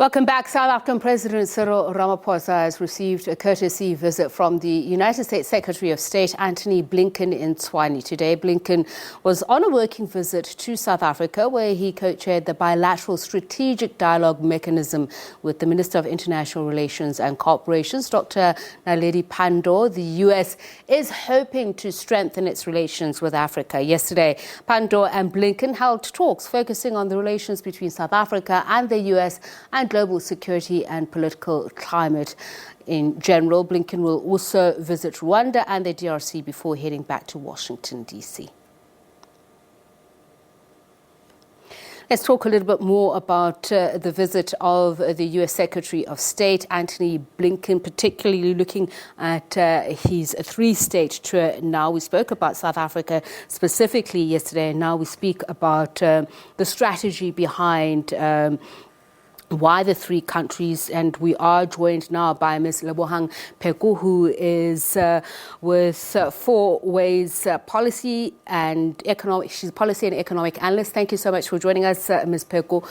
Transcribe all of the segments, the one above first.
Welcome back. South African President Cyril Ramaphosa has received a courtesy visit from the United States Secretary of State Antony Blinken in Tshwane. Today, Blinken was on a working visit to South Africa, where he co-chaired the bilateral strategic dialogue mechanism with the Minister of International Relations and Corporations, Dr. Naledi Pandor. The U.S. is hoping to strengthen its relations with Africa. Yesterday, Pandor and Blinken held talks focusing on the relations between South Africa and the U.S. and global security and political climate in general. Blinken will also visit Rwanda and the DRC before heading back to Washington, D.C. Let's talk a little bit more about the visit of the U.S. Secretary of State, Antony Blinken, particularly looking at his three-state tour now. We spoke about South Africa specifically yesterday, and now we speak about the strategy behind why the three countries, and we are joined now by Ms. Lebohang Pheko, who is with Four Ways Policy and Economic. She's a policy and economic analyst. Thank you so much for joining us, Ms. Pheko.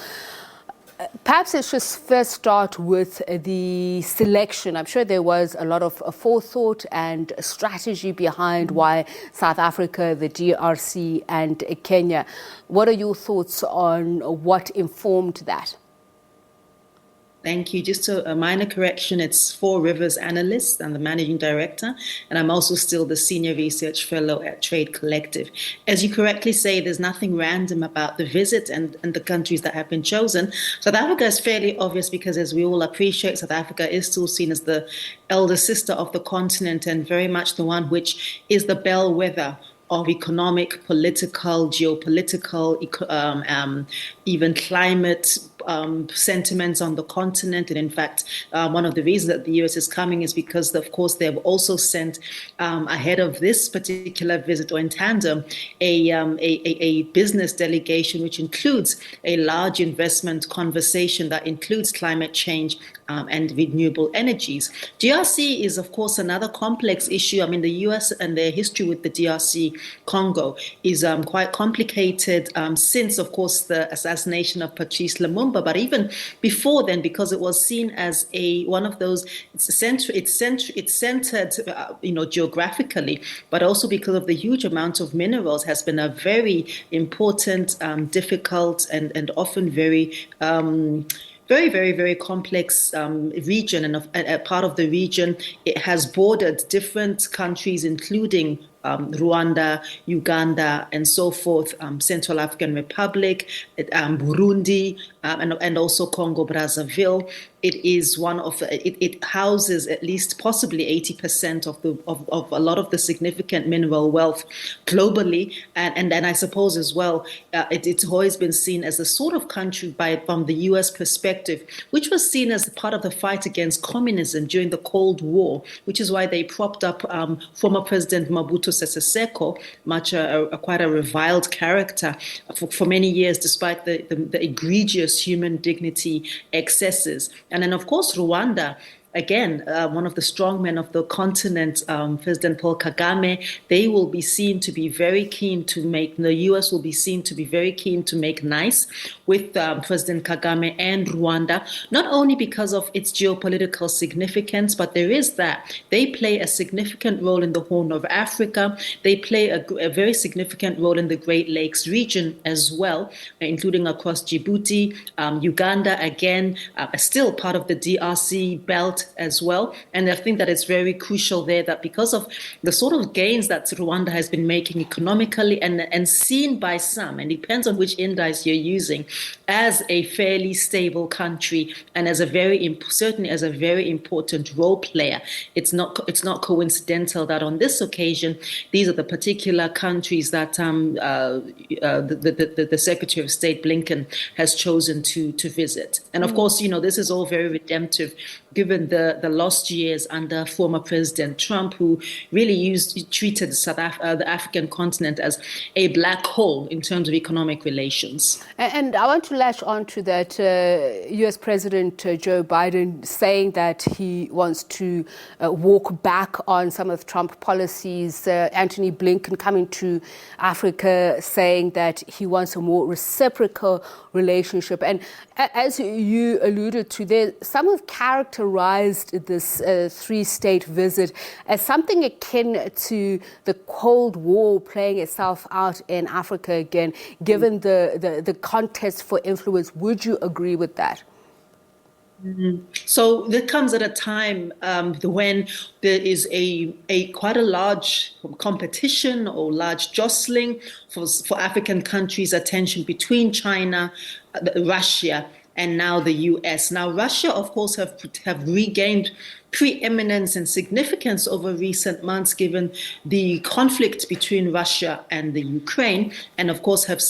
Perhaps let's just first start with the selection. I'm sure there was a lot of forethought and strategy behind why South Africa, the DRC and Kenya. What are your thoughts on what informed that? Thank you. Just a minor correction, it's Four Rivers Analyst. I'm the Managing Director, and I'm also still the Senior Research Fellow at Trade Collective. As you correctly say, there's nothing random about the visit and the countries that have been chosen. South Africa is fairly obvious because, as we all appreciate, South Africa is still seen as the elder sister of the continent and very much the one which is the bellwether of economic, political, geopolitical, even climate sentiments on the continent. And in fact, one of the reasons that the US is coming is because, of course, they have also sent ahead of this particular visit, or in tandem, a business delegation, which includes a large investment conversation that includes climate change and renewable energies. DRC is, of course, another complex issue. I mean, the US and their history with the DRC Congo is quite complicated since, of course, the assassination of Patrice Lumumba. But even before then, because it was seen as one of those, it's centered, geographically, but also because of the huge amount of minerals, has been a very important, difficult, and often very, very complex region, and a part of the region. It has bordered different countries, including Rwanda, Uganda, and so forth, Central African Republic, Burundi, and also Congo Brazzaville. It is it houses at least possibly 80% of a lot of the significant mineral wealth globally, and I suppose as well, it's always been seen as a sort of country from the U.S. perspective, which was seen as part of the fight against communism during the Cold War, which is why they propped up former President Mobutu Sese Seko, quite a reviled character for many years, despite the egregious human dignity excesses. And then, of course, Rwanda, again, one of the strongmen of the continent, President Paul Kagame, they will be seen to be very keen to the U.S. will be seen to be very keen to make nice with President Kagame and Rwanda, not only because of its geopolitical significance, but there is that. They play a significant role in the Horn of Africa. They play a very significant role in the Great Lakes region as well, including across Djibouti, Uganda, again, still part of the DRC belt as well. And I think that it's very crucial there that because of the sort of gains that Rwanda has been making economically and seen by some, and it depends on which index you're using, as a fairly stable country and as certainly as a very important role player. It's not coincidental that on this occasion, these are the particular countries that the Secretary of State Blinken has chosen to visit. And of course, this is all very redemptive, given the lost years under former President Trump, who really treated the African continent as a black hole in terms of economic relations. And I want to latch on to that. U.S. President Joe Biden saying that he wants to walk back on some of Trump policies. Antony Blinken coming to Africa saying that he wants a more reciprocal relationship. And as you alluded to, there, some have characterized this three-state visit as something akin to the Cold War playing itself out in Africa again, given the contest for influence. Would you agree with that? Mm-hmm. So that comes at a time when there is quite a large competition or large jostling for African countries' attention between China, Russia, and now the U.S. Now, Russia, of course, have regained preeminence and significance over recent months, given the conflict between Russia and the Ukraine, and of course have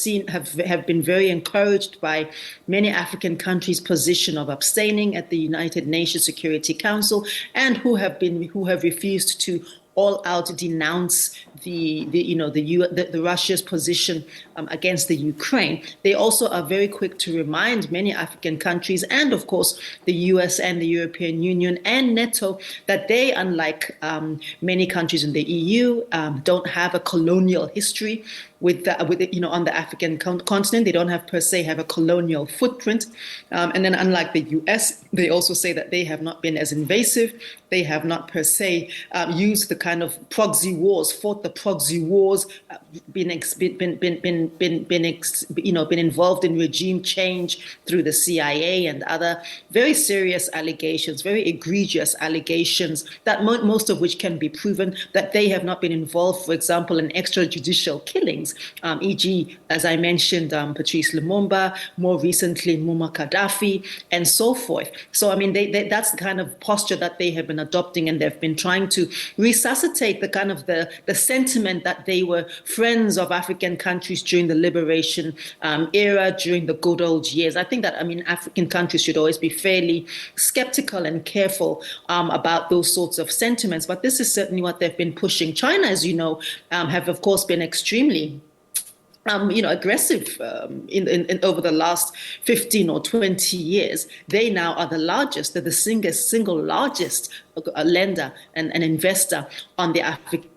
been very encouraged by many African countries' position of abstaining at the United Nations Security Council, and who have refused to all out denounce the Russia's position against the Ukraine. They also are very quick to remind many African countries, and of course the US and the European Union and NATO, that they, unlike many countries in the EU, don't have a colonial history on the African continent. They don't per se have a colonial footprint. And then unlike the US, they also say that they have not been as invasive. They have not per se used the kind of proxy wars, fought the proxy wars, been involved in regime change through the CIA and other very serious allegations, very egregious allegations, that most of which can be proven, that they have not been involved, for example, in extrajudicial killings, e.g., as I mentioned, Patrice Lumumba, more recently Muammar Gaddafi, and so forth. So, I mean, that's the kind of posture that they have been adopting, and they've been trying to resuscitate the kind of the sentiment that they were friends of African countries during the liberation era, during the good old years. I think that, African countries should always be fairly skeptical and careful about those sorts of sentiments. But this is certainly what they've been pushing. China, as you know, have, of course, been extremely aggressive in over the last 15 or 20 years. They now are the largest, they're the single largest lender and investor on the African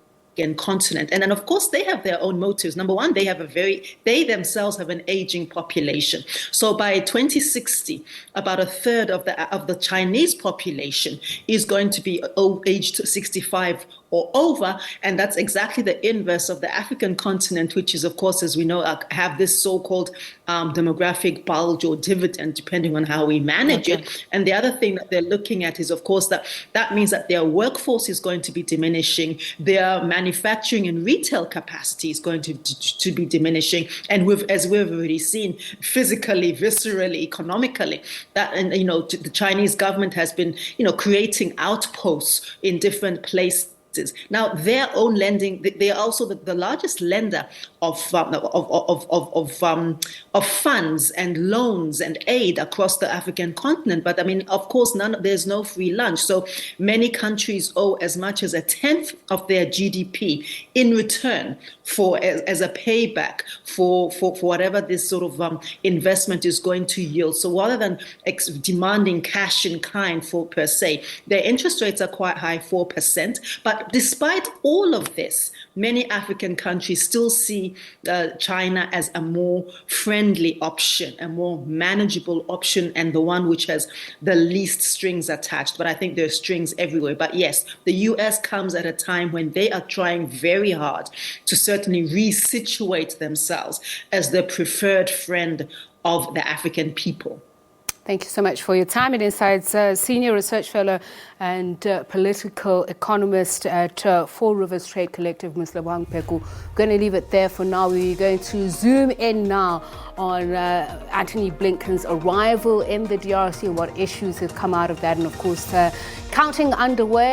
continent. And then, of course, they have their own motives. Number one, they themselves have an aging population. So by 2060, about a third of the Chinese population is going to be aged 65 or over, and that's exactly the inverse of the African continent, which is, of course, as we know, have this so-called demographic bulge or dividend, depending on how we manage it. And the other thing that they're looking at is, of course, that means that their workforce is going to be diminishing, their manufacturing and retail capacity is going to be diminishing, and as we've already seen, physically, viscerally, economically, the Chinese government has been, creating outposts in different places. Now, their own lending, they are also the largest lender of funds and loans and aid across the African continent. But of course, there's no free lunch. So many countries owe as much as 1/10 of their GDP in return as a payback for whatever this sort of investment is going to yield. So rather than demanding cash in kind per se, their interest rates are quite high, 4%. But despite all of this, many African countries still see China as a more friendly option, a more manageable option, and the one which has the least strings attached. But I think there are strings everywhere. But yes, the US comes at a time when they are trying very hard to certainly resituate themselves as the preferred friend of the African people. Thank you so much for your time and insights. Senior Research Fellow and political economist at Four Rivers Trade Collective, Ms. Lebohang Pheko. We're going to leave it there for now. We're going to zoom in now on Antony Blinken's arrival in the DRC and what issues have come out of that. And of course, counting underway.